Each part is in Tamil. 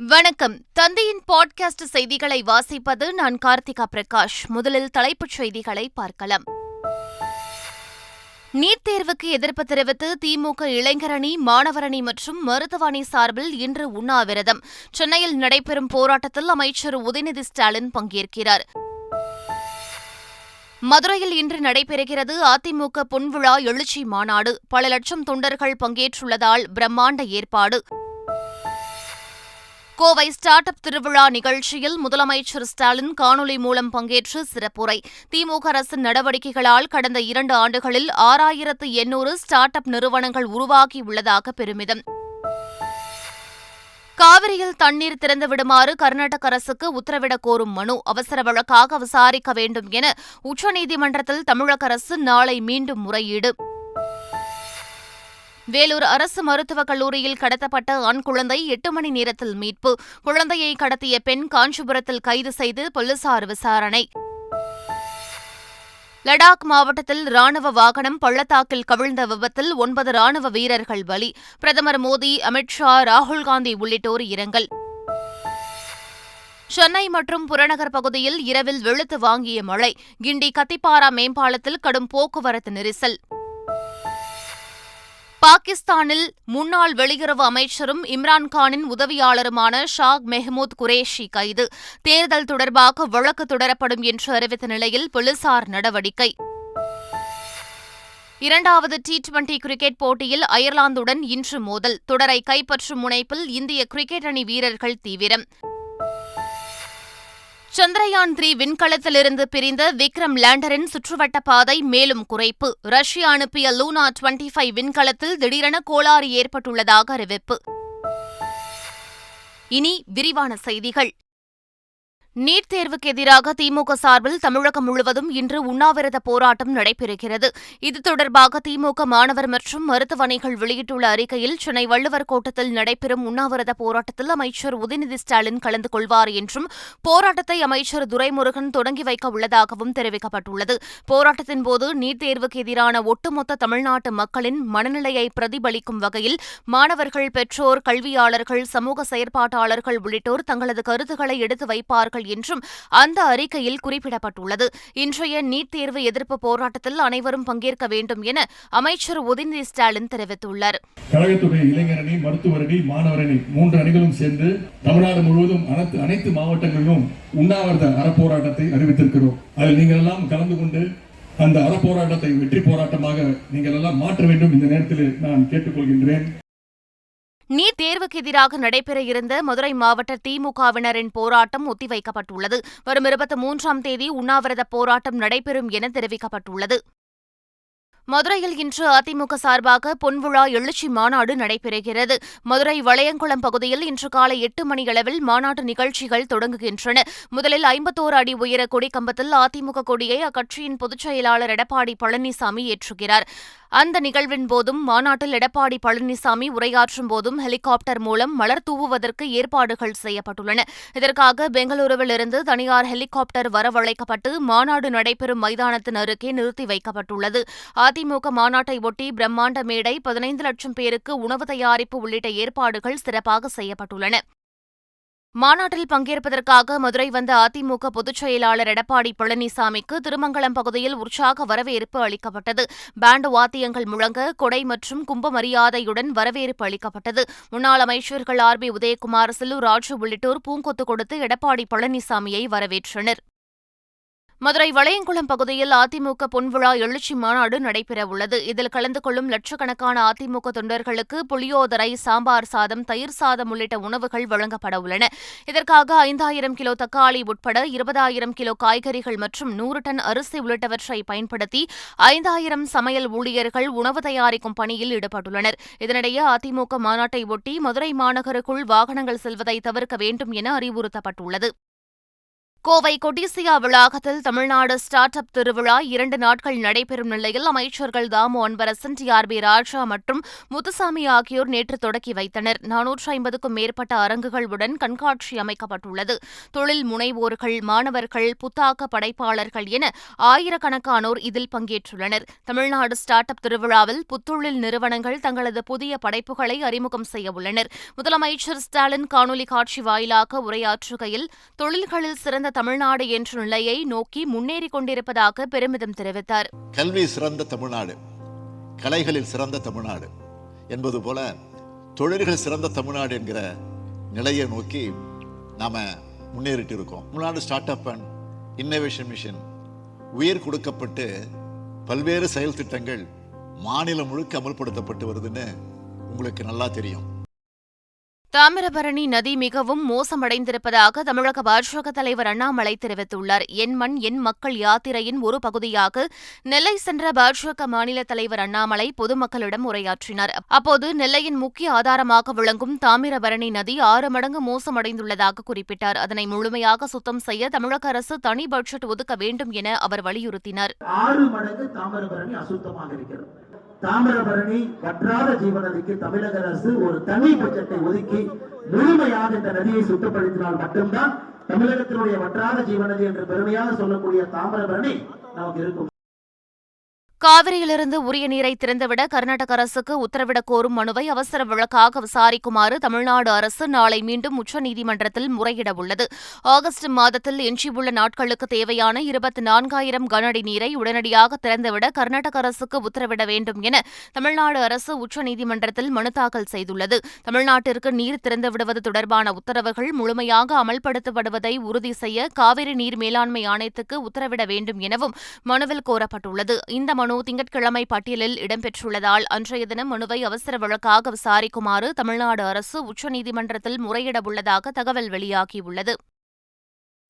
வணக்கம். தந்தையின் பாட்காஸ்ட் செய்திகளை வாசிப்பது நான் கார்த்திகா பிரகாஷ். முதலில் தலைப்புச் செய்திகளை பார்க்கலாம். நீட் தேர்வுக்கு எதிர்ப்பு தெரிவித்து திமுக இளைஞரணி, மாணவரணி மற்றும் மருத்துவ அணி சார்பில் இன்று உண்ணாவிரதம். சென்னையில் நடைபெறும் போராட்டத்தில் அமைச்சர் உதயநிதி ஸ்டாலின் பங்கேற்கிறார். மதுரையில் இன்று நடைபெறுகிறது அதிமுக பொன்விழா எழுச்சி மாநாடு. பல லட்சம் தொண்டர்கள் பங்கேற்றுள்ளதால் பிரம்மாண்ட ஏற்பாடு. கோவை ஸ்டார்ட் அப் திருவிழா நிகழ்ச்சியில் முதலமைச்சர் ஸ்டாலின் காணொலி மூலம் பங்கேற்று சிறப்புரை. திமுக அரசின் நடவடிக்கைகளால் கடந்த 2 ஆண்டுகளில் 6800 ஸ்டார்ட் அப் நிறுவனங்கள் உருவாகியுள்ளதாக பெருமிதம். காவிரியில் தண்ணீர் திறந்துவிடுமாறு கர்நாடக அரசுக்கு உத்தரவிடக் கோரும் மனு அவசர வழக்காக விசாரிக்க வேண்டும் என உச்சநீதிமன்றத்தில் தமிழக அரசு நாளை மீண்டும் முறையீடு. வேலூர் அரசு மருத்துவக் கல்லூரியில் கடத்தப்பட்ட ஆண் குழந்தை 8 மணி நேரத்தில் மீட்பு. குழந்தையை கடத்திய பெண் காஞ்சிபுரத்தில் கைது செய்து போலீசார் விசாரணை. லடாக் மாவட்டத்தில் ராணுவ வாகனம் பள்ளத்தாக்கில் கவிழ்ந்த விபத்தில் 9 ராணுவ வீரர்கள் பலி. பிரதமர் மோடி, அமித்ஷா, ராகுல்காந்தி உள்ளிட்டோர் இரங்கல். சென்னை மற்றும் புறநகர் பகுதியில் இரவில் வெளுத்து வாங்கிய மழை. கிண்டி கத்திப்பாரா மேம்பாலத்தில் கடும் போக்குவரத்து நெரிசல். பாகிஸ்தானில் முன்னாள் வெளியுறவு அமைச்சரும் இம்ரான்கானின் உதவியாளருமான ஷாக் மெஹ்மூத் குரேஷி கைது. தேர்தல் தொடர்பாக வழக்கு தொடரப்படும் என்று அறிவித்த நிலையில் போலீசார் நடவடிக்கை. 2வது T20 கிரிக்கெட் போட்டியில் அயர்லாந்துடன் இன்று மோதல். தொடரை கைப்பற்றும் முனைப்பில் இந்திய கிரிக்கெட் அணி வீரர்கள் தீவிரம். சந்திரயான் 3 விண்கலத்திலிருந்து பிரிந்த விக்ரம் லேண்டரின் சுற்றுவட்டப் பாதை மேலும் குறைப்பு. ரஷ்யா அனுப்பிய லூனா 25 விண்கலத்தில் திடீரென கோளாறு ஏற்பட்டுள்ளதாக அறிவிப்பு. இனி விரிவான செய்திகள். நீட் தேர்வுக்கு எதிராக திமுக சார்பில் தமிழகம் முழுவதும் இன்று உண்ணாவிரத போராட்டம் நடைபெறுகிறது. இது தொடர்பாக திமுக மாணவர் மற்றும் மருத்துவ அணிகள் வெளியிட்டுள்ள அறிக்கையில், சென்னை வள்ளுவர் கோட்டத்தில் நடைபெறும் உண்ணாவிரத போராட்டத்தில் அமைச்சர் உதயநிதி ஸ்டாலின் கலந்து கொள்வார் என்றும், போராட்டத்தை அமைச்சர் துரைமுருகன் தொடங்கி வைக்க உள்ளதாகவும் தெரிவிக்கப்பட்டுள்ளது. போராட்டத்தின்போது நீட் தேர்வுக்கு எதிரான ஒட்டுமொத்த தமிழ்நாட்டு மக்களின் மனநிலையை பிரதிபலிக்கும் வகையில் மாணவர்கள், பெற்றோர், கல்வியாளர்கள், சமூக செயற்பாட்டாளர்கள் உள்ளிட்டோர் தங்களது கருத்துக்களை எடுத்து வைப்பார்கள் என்றும் அந்த அறிக்கையில் குறிப்பிடப்பட்டுள்ளது. இன்றைய நீட் தேர்வு எதிர்ப்பு போராட்டத்தில் அனைவரும் பங்கேற்க வேண்டும் என அமைச்சர் உதயநிதி ஸ்டாலின் தெரிவித்துள்ளார். கழகத்துடைய இளைஞரணி, மருத்துவரணி, மாணவரணி 3 அணிகளும் சேர்ந்து தமிழ்நாடு முழுவதும் அனைத்து மாவட்டங்களிலும் உண்ணாவிரத அறப்போராட்டத்தை அறிவித்திருக்கிறோம். அதில் நீங்கள் எல்லாம் கலந்து கொண்டு அந்த அறப்போராட்டத்தை வெற்றி போராட்டமாக நீங்கள் எல்லாம் மாற்ற வேண்டும் இந்த நேரத்தில் நான் கேட்டுக்கொள்கின்றேன். நீட் தேர்வுக்கு எதிராக நடைபெற இருந்த மதுரை மாவட்ட திமுகவினரின் போராட்டம் ஒத்திவைக்கப்பட்டுள்ளது. வரும் 23ஆம் தேதி உண்ணாவிரத போராட்டம் நடைபெறும் என தெரிவிக்கப்பட்டுள்ளது. மதுரையில் இன்று அதிமுக சார்பாக பொன்விழா எழுச்சி மாநாடு நடைபெறுகிறது. மதுரை வளையங்குளம் பகுதியில் இன்று காலை 8 மணியளவில் மாநாட்டு நிகழ்ச்சிகள் தொடங்குகின்றன. முதலில் 51 அடி உயர கொடிக்கம்பத்தில் அதிமுக கொடியை அக்கட்சியின் பொதுச் செயலாளர் எடப்பாடி பழனிசாமி ஏற்றுகிறார். அந்த நிகழ்வின் போதும், மாநாட்டில் எடப்பாடி பழனிசாமி உரையாற்றும் போதும் ஹெலிகாப்டர் மூலம் மலர் தூவுவதற்கு ஏற்பாடுகள் செய்யப்பட்டுள்ளன. இதற்காக பெங்களூருவிலிருந்து தனியார் ஹெலிகாப்டர் வரவழைக்கப்பட்டு மாநாடு நடைபெறும் மைதானத்தின் அருகே நிறுத்தி வைக்கப்பட்டுள்ளது. அதிமுக மாநாட்டை ஒட்டி பிரம்மாண்ட மேடை, 15 லட்சம் பேருக்கு உணவு தயாரிப்பு உள்ளிட்ட ஏற்பாடுகள் சிறப்பாக செய்யப்பட்டுள்ளன. மாநாட்டில் பங்கேற்பதற்காக மதுரை வந்த அதிமுக பொதுச் செயலாளர் எடப்பாடி பழனிசாமிக்கு திருமங்கலம் பகுதியில் உற்சாக வரவேற்பு அளிக்கப்பட்டது. பேண்ட் வாத்தியங்கள் முழங்க, கொடை மற்றும் கும்ப மரியாதையுடன் வரவேற்பு அளிக்கப்பட்டது. முன்னாள் அமைச்சர்கள் RB உதயகுமார், செல்லூர் ராஜு உள்ளிட்டோர் பூங்கொத்து கொடுத்து எடப்பாடி பழனிசாமியை வரவேற்றனர். மதுரை வளையங்குளம் பகுதியில் அதிமுக பொன்விழா எழுச்சி மாநாடு நடைபெறவுள்ளது. இதில் கலந்து கொள்ளும் லட்சக்கணக்கான அதிமுக தொண்டர்களுக்கு புளியோதரை, சாம்பார் சாதம், தயிர் சாதம் உள்ளிட்ட உணவுகள் வழங்கப்பட உள்ளன. இதற்காக 5000 கிலோ தக்காளி உட்பட 20,000 கிலோ காய்கறிகள் மற்றும் 100 டன் அரிசி உள்ளிட்டவற்றை பயன்படுத்தி 5000 சமையல் ஊழியர்கள் உணவு தயாரிக்கும் பணியில் ஈடுபட்டுள்ளனர். இதனிடையே அதிமுக மாநாட்டை ஒட்டி மதுரை மாநகருக்குள் வாகனங்கள் செல்வதை தவிர்க்க வேண்டும் என அறிவுறுத்தப்பட்டுள்ளது. கோவை கொடிசியா வளாகத்தில் தமிழ்நாடு ஸ்டார்ட் அப் திருவிழா 2 நாட்கள் நடைபெறும் நிலையில் அமைச்சர்கள் தாமு அன்பரசன், TRB ராஜா மற்றும் முத்துசாமி ஆகியோர் நேற்று தொடக்கி வைத்தனர். 450க்கும் மேற்பட்ட அரங்குகளுடன் கண்காட்சி அமைக்கப்பட்டுள்ளது. தொழில் முனைவோர்கள், மாணவர்கள், புத்தாக்க படைப்பாளர்கள் என ஆயிரக்கணக்கானோர் இதில் பங்கேற்றுள்ளனர். தமிழ்நாடு ஸ்டார்ட் அப் திருவிழாவில் புத்தொழில் நிறுவனங்கள் தங்களது புதிய படைப்புகளை அறிமுகம் செய்ய உள்ளனர். முதலமைச்சர் ஸ்டாலின் காணொலி காட்சி வாயிலாக உரையாற்றுகையில், தொழில்களில் சிறந்த தமிழ்நாடு என்ற நிலையை நோக்கி முன்னேறிக் கொண்டிருப்பதாக பெருமிதம் தெரிவித்தார். கல்வி சிறந்த தமிழ்நாடு, கலைகளில் சிறந்த தமிழ்நாடு என்பது போல தொழில்கள் சிறந்த தமிழ்நாடு என்கிற நிலையை நோக்கி நாம முன்னேறிட்டு இருக்கோம். Tamil Nadu start up and innovation mission உயர் கொடுக்கப்பட்டு பல்வேறு செயல் திட்டங்கள் மாநிலம் முழுக்க அமல்படுத்தப்பட்டு வருதுன்னு உங்களுக்கு நல்லா தெரியும். தாமிரபரணி நதி மிகவும் மோசமடைந்திருப்பதாக தமிழக பாஜக தலைவர் அண்ணாமலை தெரிவித்துள்ளார். என் மண் என் மக்கள் யாத்திரையின் ஒரு பகுதியாக நெல்லை சென்ற பாஜக மாநில தலைவர் அண்ணாமலை பொதுமக்களிடம் உரையாற்றினார். அப்போது நெல்லையின் முக்கிய ஆதாரமாக விளங்கும் தாமிரபரணி நதி 6 மடங்கு மோசமடைந்துள்ளதாக குறிப்பிட்டார். அதனை முழுமையாக சுத்தம் செய்ய தமிழக அரசு தனி பட்ஜெட் ஒதுக்க வேண்டும் என அவர் வலியுறுத்தினார். 6 மடங்கு தாமிரபரணி அசுத்தமாக இருக்கிறது. தாமிரபரணி வற்றாத ஜீவநதிக்கு தமிழக அரசு ஒரு தனி பட்ஜெட்டை ஒதுக்கி முழுமையாக இந்த நதியை சுத்தப்படுத்தினால் மட்டும்தான் தமிழகத்தினுடைய வற்றாத ஜீவநதி என்று பெருமையாக சொல்லக்கூடிய தாமிரபரணி நமக்கு இருக்கும். காவிரியிலிருந்து உரிய நீரை திறந்துவிட கர்நாடக அரசுக்கு உத்தரவிடக் கோரும் மனுவை அவசர வழக்காக விசாரிக்குமாறு தமிழ்நாடு அரசு நாளை மீண்டும் உச்சநீதிமன்றத்தில் முறையிட உள்ளது. ஆகஸ்ட் மாதத்தில் எஞ்சியுள்ள நாட்களுக்கு தேவையான 24,000 கனஅடி நீரை உடனடியாக திறந்துவிட கர்நாடக அரசுக்கு உத்தரவிட வேண்டும் என தமிழ்நாடு அரசு உச்சநீதிமன்றத்தில் மனு தாக்கல் செய்துள்ளது. தமிழ்நாட்டிற்கு நீர் திறந்துவிடுவது தொடர்பான உத்தரவுகள் முழுமையாக அமல்படுத்தப்படுவதை உறுதி செய்ய காவிரி நீர் மேலாண்மை ஆணையத்துக்கு உத்தரவிட வேண்டும் எனவும் மனுவில் கோரப்பட்டுள்ளது. இந்த மனு திங்கட்கிழமை பட்டியலில் இடம்பெற்றுள்ளதால் அன்றைய தினம் மனுவை அவசர வழக்காக விசாரிக்குமாறு தமிழ்நாடு அரசு உச்சநீதிமன்றத்தில் முறையிட உள்ளதாக தகவல் வெளியாகியுள்ளது.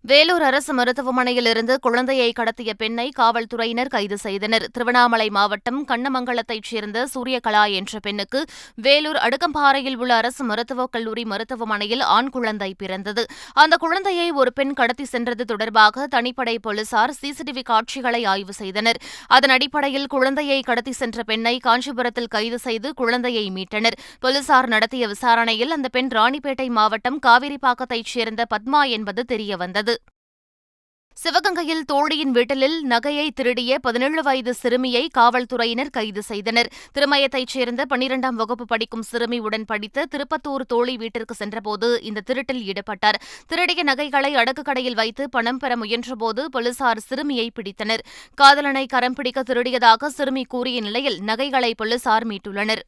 வேலூர் அரசு மருத்துவமனையிலிருந்து குழந்தையை கடத்திய பெண்ணை காவல்துறையினர் கைது செய்தனர். திருவண்ணாமலை மாவட்டம் கண்ணமங்கலத்தைச் சேர்ந்த சூரியகலா என்ற பெண்ணுக்கு வேலூர் அடுக்கம்பாறையில் உள்ள அரசு மருத்துவக் கல்லூரி மருத்துவமனையில் ஆண் குழந்தை பிறந்தது. அந்த குழந்தையை ஒரு பெண் கடத்தி சென்றது தொடர்பாக தனிப்படை போலீசார் CCTV காட்சிகளை ஆய்வு செய்தனர். அதன் அடிப்படையில் குழந்தையை கடத்தி சென்ற பெண்ணை காஞ்சிபுரத்தில் கைது செய்து குழந்தையை மீட்டனர். போலீசார் நடத்திய விசாரணையில் அந்த பெண் ராணிப்பேட்டை மாவட்டம் காவிரிப்பாக்கத்தைச் சேர்ந்த பத்மா என்பது தெரியவந்தது. சிவகங்கையில் தோழியின் வீட்டில் நகையை திருடிய 17 வயது சிறுமியை காவல்துறையினர் கைது செய்தனர். திருமயத்தைச் சேர்ந்த 12ஆம் வகுப்பு படிக்கும் சிறுமி உடன் படித்த திருப்பத்தூர் தோழி வீட்டிற்கு சென்றபோது இந்த திருட்டில் ஈடுபட்டார். திருடிய நகைகளை அடகு கடையில் வைத்து பணம் பெற முயன்றபோது போலீசார் சிறுமியை பிடித்தனர். காதலனை கரம் பிடிக்க திருடியதாக சிறுமி கூறிய நிலையில் நகைகளை போலீசார் மீட்டுள்ளனர்.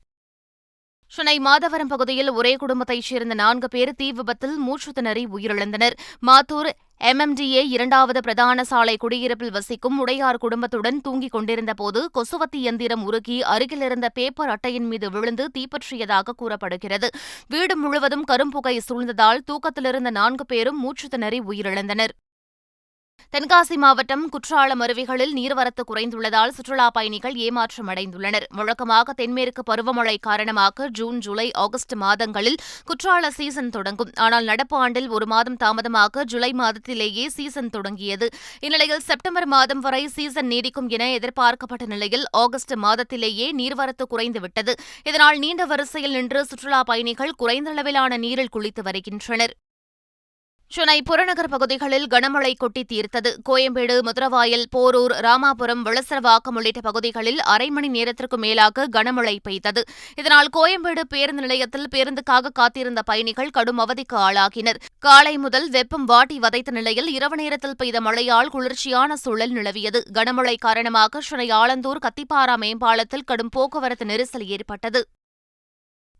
சென்னை மாதவரம் பகுதியில் ஒரே குடும்பத்தைச் சேர்ந்த 4 பேர் தீ விபத்தில் மூச்சுத் திணறி உயிரிழந்தனர். மாத்தூர் MMDA 2வது பிரதான சாலை குடியிருப்பில் வசிக்கும் உடையார் குடும்பத்துடன் தூங்கிக் கொண்டிருந்தபோது கொசுவத்தி இயந்திரம் உருகி அருகிலிருந்த பேப்பர் அட்டையின் மீது விழுந்து தீப்பற்றியதாக கூறப்படுகிறது. வீடு முழுவதும் கரும்புகை சூழ்ந்ததால் தூக்கத்திலிருந்த 4 பேரும் மூச்சுத் திணறி உயிரிழந்தனர். தென்காசி மாவட்டம் குற்றாலம் அருவிகளில் நீர்வரத்து குறைந்துள்ளதால் சுற்றுலாப் பயணிகள் ஏமாற்றம் அடைந்துள்ளனர். வழக்கமாக தென்மேற்கு பருவமழை காரணமாக ஜூன், ஜூலை, ஆகஸ்ட் மாதங்களில் குற்றால சீசன் தொடங்கும். ஆனால் நடப்பு ஆண்டில் 1 மாதம் தாமதமாக ஜூலை மாதத்திலேயே சீசன் தொடங்கியது. இந்நிலையில் செப்டம்பர் மாதம் வரை சீசன் நீடிக்கும் என எதிர்பார்க்கப்பட்ட நிலையில் ஆகஸ்ட் மாதத்திலேயே நீர்வரத்து குறைந்துவிட்டது. இதனால் நீண்ட வரிசையில் நின்று சுற்றுலாப் பயணிகள் குறைந்த அளவிலான நீரில் குளித்து வருகின்றனர். சென்னை புறநகர் பகுதிகளில் கனமழை கொட்டி தீர்த்தது. கோயம்பேடு, மதுரவாயல், போரூர், ராமாபுரம், வளசரவாக்கம் உள்ளிட்ட பகுதிகளில் அரை மணி நேரத்திற்கும் மேலாக கனமழை பெய்தது. இதனால் கோயம்பேடு பேருந்து நிலையத்தில் பேருந்துக்காக காத்திருந்த பயணிகள் கடும் அவதிக்கு ஆளாகினர். காலை முதல் வெப்பம் வாட்டி வதைத்த நிலையில் இரவு நேரத்தில் பெய்த மழையால் குளிர்ச்சியான சூழல் நிலவியது. கனமழை காரணமாக சென்னை ஆலந்தூர் கத்திப்பாரா மேம்பாலத்தில் கடும் போக்குவரத்து நெரிசல் ஏற்பட்டது.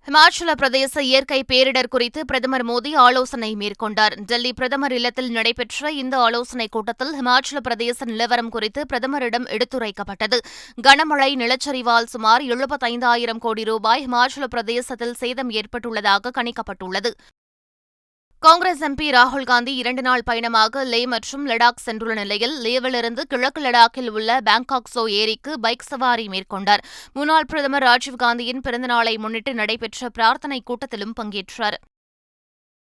ஹிமாச்சல பிரதேச இயற்கை பேரிடர் குறித்து பிரதமர் மோடி ஆலோசனை மேற்கொண்டார். டெல்லி பிரதமர் இல்லத்தில் நடைபெற்ற இந்த ஆலோசனைக் கூட்டத்தில் ஹிமாச்சல பிரதேச நிலவரம் குறித்து பிரதமரிடம் எடுத்துரைக்கப்பட்டது. கனமழை, நிலச்சரிவால் சுமார் 75,000 கோடி ரூபாய் ஹிமாச்சல பிரதேசத்தில் சேதம் ஏற்பட்டுள்ளதாக கணிக்கப்பட்டுள்ளது. காங்கிரஸ் MP ராகுல் காந்தி 2 நாள் பயணமாக லே மற்றும் லடாக் சென்றுள்ள நிலையில் லேவிலிருந்து கிழக்கு லடாக்கில் உள்ள பேங்காக்ஸோ ஏரிக்கு பைக் சவாரி மேற்கொண்டார். முன்னாள் பிரதமர் ராஜீவ்காந்தியின் பிறந்தநாளை முன்னிட்டு நடைபெற்ற பிரார்த்தனைக் கூட்டத்திலும் பங்கேற்றார்.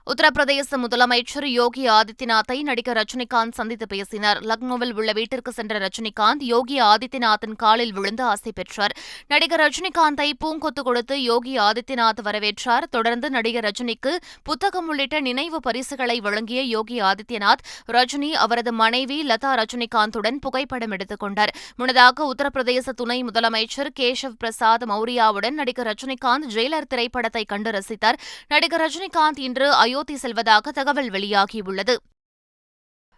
உத்தரப்பிரதேச முதலமைச்சர் யோகி ஆதித்யநாத்தை நடிகர் ரஜினிகாந்த் சந்தித்து பேசினார். லக்னோவில் உள்ள வீட்டிற்கு சென்ற ரஜினிகாந்த் யோகி ஆதித்யநாத்தின் காலில் விழுந்து ஆசை பெற்றார். நடிகர் ரஜினிகாந்தை பூங்கொத்து கொடுத்து யோகி ஆதித்யநாத் வரவேற்றார். தொடர்ந்து நடிகர் ரஜினிக்கு புத்தகம் உள்ளிட்ட நினைவு பரிசுகளை வழங்கிய யோகி ஆதித்யநாத், ரஜினி அவரது மனைவி லதா ரஜினிகாந்துடன் புகைப்படம் எடுத்துக் கொண்டார். முன்னதாக உத்தரப்பிரதேச துணை முதலமைச்சர் கேஷவ் பிரசாத் மௌரியாவுடன் நடிகர் ரஜினிகாந்த் ஜெயிலர் திரைப்படத்தை கண்டு ரசித்தார். நடிகர் ரஜினிகாந்த் இன்று அயோத்தி செல்வதாக தகவல் வெளியாகியுள்ளது.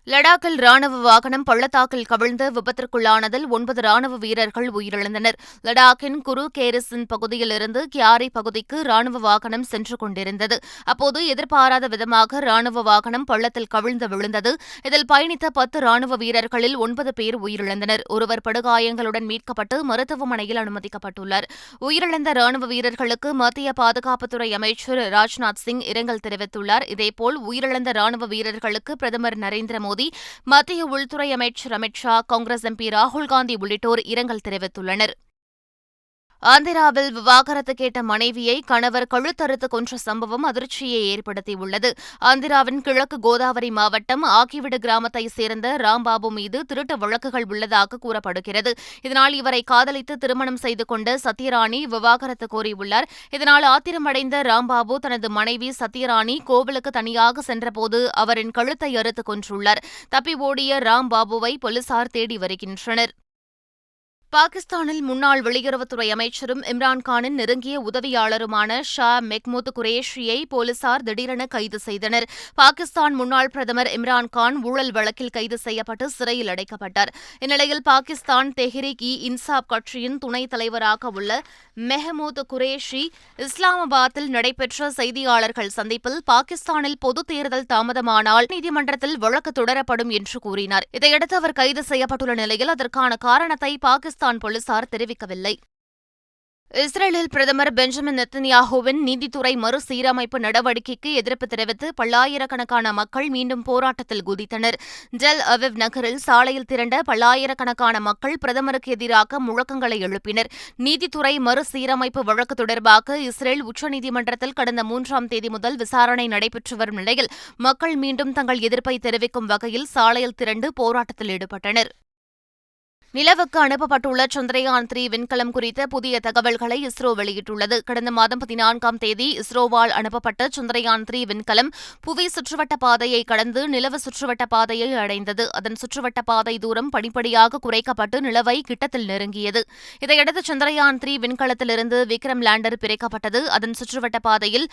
லடாக்கில் ராணுவ வாகனம் பள்ளத்தாக்கில் கவிழ்ந்து விபத்திற்குள்ளானதில் 9 ராணுவ வீரர்கள் உயிரிழந்தனர். லடாக்கின் குரு கேரிசன் பகுதியிலிருந்து கியாரி பகுதிக்கு ராணுவ வாகனம் சென்று கொண்டிருந்தது. அப்போது எதிர்பாராத விதமாக ராணுவ வாகனம் பள்ளத்தில் கவிழ்ந்து விழுந்தது. இதில் பயணித்த 10 ராணுவ வீரர்களில் 9 பேர் உயிரிழந்தனர். ஒருவர் படுகாயங்களுடன் மீட்கப்பட்டு மருத்துவமனையில் அனுமதிக்கப்பட்டுள்ளார். உயிரிழந்த ராணுவ வீரர்களுக்கு மத்திய பாதுகாப்புத்துறை அமைச்சர் ராஜ்நாத் சிங் இரங்கல் தெரிவித்துள்ளார். இதேபோல் உயிரிழந்த ராணுவ வீரர்களுக்கு பிரதமர் நரேந்திர மோடி, மத்திய உள்துறை அமைச்சர் அமித் ஷா, காங்கிரஸ் எம்பி ராகுல் காந்தி உள்ளிட்டோர் இரங்கல் தெரிவித்துள்ளனர். ஆந்திராவில் விவாகரத்து கேட்ட மனைவியை கணவர் கழுத்தறுத்து கொன்ற சம்பவம் அதிர்ச்சியை ஏற்படுத்தியுள்ளது. ஆந்திராவின் கிழக்கு கோதாவரி மாவட்டம் ஆக்கிவிடு கிராமத்தைச் சேர்ந்த ராம்பாபு மீது திருட்டு வழக்குகள் உள்ளதாக கூறப்படுகிறது. இதனால் இவரை காதலித்து திருமணம் செய்து கொண்ட சத்யராணி விவாகரத்து கோரியுள்ளார். இதனால் ஆத்திரமடைந்த ராம்பாபு தனது மனைவி சத்யராணி கோவிலுக்கு தனியாக சென்றபோது அவரின் கழுத்தை அறுத்து கொன்றுள்ளார். தப்பி ஓடிய ராம்பாபுவை போலீசார் தேடி வருகின்றனர். பாகிஸ்தானில் முன்னாள் வெளியுறவுத்துறை அமைச்சரும் இம்ரான்கானின் நெருங்கிய உதவியாளருமான ஷா மெஹ்மூத் குரேஷியை போலீசார் திடீரென கைது செய்தனர். பாகிஸ்தான் முன்னாள் பிரதமர் இம்ரான்கான் ஊழல் வழக்கில் கைது செய்யப்பட்டு சிறையில் அடைக்கப்பட்டார். இந்நிலையில் பாகிஸ்தான் தெஹ்ரீக்-இ-இன்சாப் கட்சியின் துணைத் தலைவராக உள்ள மெஹ்மூத் குரேஷி இஸ்லாமாபாத்தில் நடைபெற்ற செய்தியாளர்கள் சந்திப்பில் பாகிஸ்தானில் பொதுத் தேர்தல் தாமதமானால் நீதிமன்றத்தில் வழக்கு தொடரப்படும் என்று கூறினார். இதையடுத்து அவர் கைது செய்யப்பட்டுள்ள நிலையில் அதற்கான காரணத்தை பாகிஸ்தான் போலீசார் தெரிவிக்கவில்லை. இஸ்ரேலில் பிரதமர் பெஞ்சமின் நெத்தன்யாஹுவின் நீதித்துறை மறுசீரமைப்பு நடவடிக்கைக்கு எதிர்ப்பு தெரிவித்து பல்லாயிரக்கணக்கான மக்கள் மீண்டும் போராட்டத்தில் குதித்தனர். டெல் அவிவ் நகரில் சாலையில் திரண்ட பல்லாயிரக்கணக்கான மக்கள் பிரதமருக்கு எதிராக முழக்கங்களை எழுப்பினர். நீதித்துறை மறுசீரமைப்பு வழக்கு தொடர்பாக இஸ்ரேல் உச்சநீதிமன்றத்தில் கடந்த 3ஆம் தேதி முதல் விசாரணை நடைபெற்று வரும் நிலையில் மக்கள் மீண்டும் தங்கள் எதிர்ப்பை தெரிவிக்கும் வகையில் சாலையில் திரண்டு போராட்டத்தில் ஈடுபட்டனர். நிலவுக்கு அனுப்பப்பட்டுள்ள சந்திரயான் 3 விண்கலம் குறித்த புதிய தகவல்களை இஸ்ரோ வெளியிட்டுள்ளது. கடந்த மாதம் 14ஆம் தேதி இஸ்ரோவால் அனுப்பப்பட்ட சந்திரயான் 3 விண்கலம் புவி சுற்றுவட்ட பாதையை கடந்து நிலவு சுற்றுவட்ட பாதையை அடைந்தது. அதன் சுற்றுவட்ட பாதை தூரம் படிப்படியாக குறைக்கப்பட்டு நிலவை கிட்டத்தில் நெருங்கியது. இதையடுத்து சந்திரயான் 3 விண்கலத்திலிருந்து விக்ரம் லேண்டர் பிரிக்கப்பட்டது. அதன் சுற்றுவட்ட பாதையில்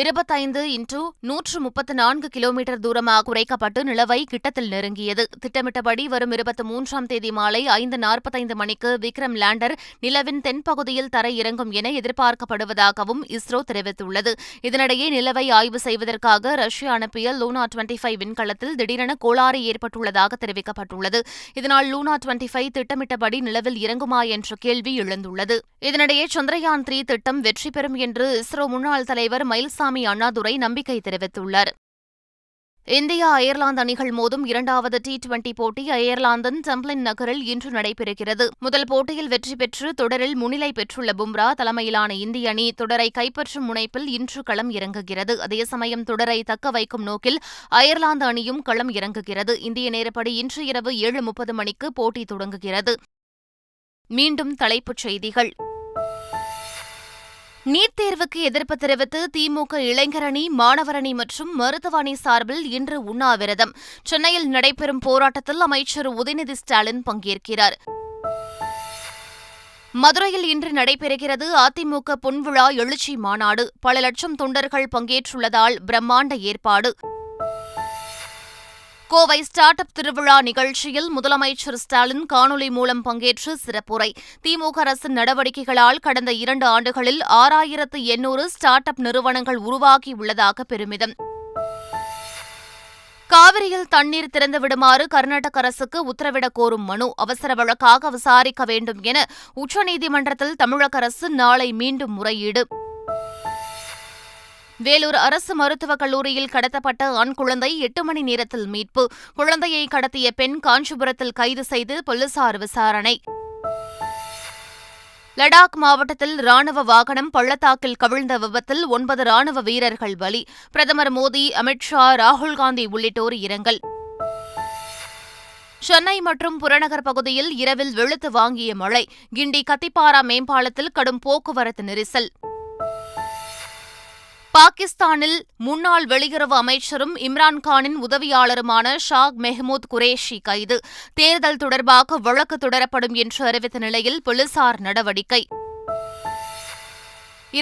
25x134 கிலோமீட்டர் தூரமாக குறைக்கப்பட்டு நிலவை கிட்டத்தில் நெருங்கியது. திட்டமிட்டபடி வரும் 23ஆம் தேதி மாலை 5:45 மணிக்கு விக்ரம் லேண்டர் நிலவின் தென்பகுதியில் தரை இறங்கும் என எதிர்பார்க்கப்படுவதாகவும் இஸ்ரோ தெரிவித்துள்ளது. இதனிடையே நிலவை ஆய்வு செய்வதற்காக ரஷ்யா அனுப்பிய லூனா 25 விண்கலத்தில் திடீரென கோளாறு ஏற்பட்டுள்ளதாக தெரிவிக்கப்பட்டுள்ளது. இதனால் லூனா 25 திட்டமிட்டபடி நிலவில் இறங்குமா என்ற கேள்வி எழுந்துள்ளது. இதனிடையே சந்திரயான் 3 திட்டம் வெற்றி பெறும் என்று இஸ்ரோ முன்னாள் தலைவர் மயில்சாமி அண்ணாதுரை நம்பிக்கை தெரிவித்துள்ளார். இந்தியா அயர்லாந்து அணிகள் மோதும் 2வது T20 போட்டி அயர்லாந்தின் டம்ப்ளின் நகரில் இன்று நடைபெறுகிறது. முதல் போட்டியில் வெற்றி பெற்று தொடரில் முன்னிலை பெற்றுள்ள பும்ரா தலைமையிலான இந்திய அணி தொடரை கைப்பற்றும் முனைப்பில் இன்று களம் இறங்குகிறது. அதேசமயம் தொடரை தக்க வைக்கும் நோக்கில் அயர்லாந்து அணியும் களம் இறங்குகிறது. இந்திய நேரப்படி இன்று இரவு 7:30 மணிக்கு போட்டி தொடங்குகிறது. மீண்டும் தலைப்புச் செய்திகள். நீட் தேர்வுக்கு எதிர்ப்பு தெரிவித்து திமுக இளைஞரணி, மாணவரணி மற்றும் மருத்துவ அணி சார்பில் இன்று உண்ணாவிரதம். சென்னையில் நடைபெறும் போராட்டத்தில் அமைச்சர் உதயநிதி ஸ்டாலின் பங்கேற்கிறார். மதுரையில் இன்று நடைபெறுகிறது அதிமுக பொன்விழா எழுச்சி மாநாடு. பல லட்சம் தொண்டர்கள் பங்கேற்றுள்ளதால் பிரம்மாண்ட ஏற்பாடு. கோவை ஸ்டார்ட் அப் திருவிழா நிகழ்ச்சியில் முதலமைச்சர் ஸ்டாலின் காணொலி மூலம் பங்கேற்று சிறப்புரை. திமுக அரசின் நடவடிக்கைகளால் கடந்த 2 ஆண்டுகளில் 6800 ஸ்டார்ட் அப் நிறுவனங்கள் உருவாகியுள்ளதாக பெருமிதம். காவிரியில் தண்ணீர் திறந்துவிடுமாறு கர்நாடக அரசுக்கு உத்தரவிடக் கோரும் மனு அவசர வழக்காக விசாரிக்க வேண்டும் என உச்சநீதிமன்றத்தில் தமிழக அரசு நாளை மீண்டும் முறையீடு. வேலூர் அரசு மருத்துவக் கல்லூரியில் கடத்தப்பட்ட ஆண் குழந்தை 8 மணி நேரத்தில் மீட்பு. குழந்தையை கடத்திய பெண் காஞ்சிபுரத்தில் கைது செய்து போலீசார் விசாரணை. லடாக் மாவட்டத்தில் ராணுவ வாகனம் பள்ளத்தாக்கில் கவிழ்ந்த விபத்தில் 9 ராணுவ வீரர்கள் பலி. பிரதமர் மோடி, அமித்ஷா, ராகுல்காந்தி உள்ளிட்டோர் இரங்கல். சென்னை மற்றும் புறநகர் பகுதியில் இரவில் வெளுத்து வாங்கிய மழை. கிண்டி கத்திப்பாரா மேம்பாலத்தில் கடும் போக்குவரத்து நெரிசல். பாகிஸ்தானில் முன்னாள் வெளியுறவு அமைச்சரும் இம்ரான்கானின் உதவியாளருமான ஷாக் மெஹ்மூத் குரேஷி கைது. தேர்தல் தொடர்பாக வழக்கு தொடரப்படும் என்று அறிவித்த நிலையில் போலீசார் நடவடிக்கை.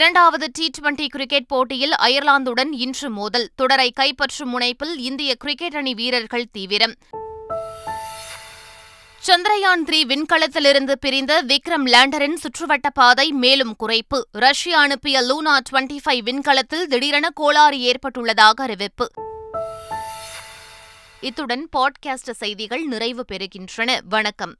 2வது T20 கிரிக்கெட் போட்டியில் அயர்லாந்துடன் இன்று மோதல். தொடரை கைப்பற்றும் முனைப்பில் இந்திய கிரிக்கெட் அணி வீரர்கள் தீவிரம். சந்திரயான் 3 விண்கலத்திலிருந்து பிரிந்த விக்ரம் லேண்டரின் சுற்றுவட்ட பாதை மேலும் குறைப்பு. ரஷ்யா அனுப்பிய லூனா 25 விண்கலத்தில் திடீரென கோளாறு ஏற்பட்டுள்ளதாக அறிவிப்பு. இத்துடன் பாட்காஸ்ட் செய்திகள் நிறைவு பெறுகின்றன. வணக்கம்.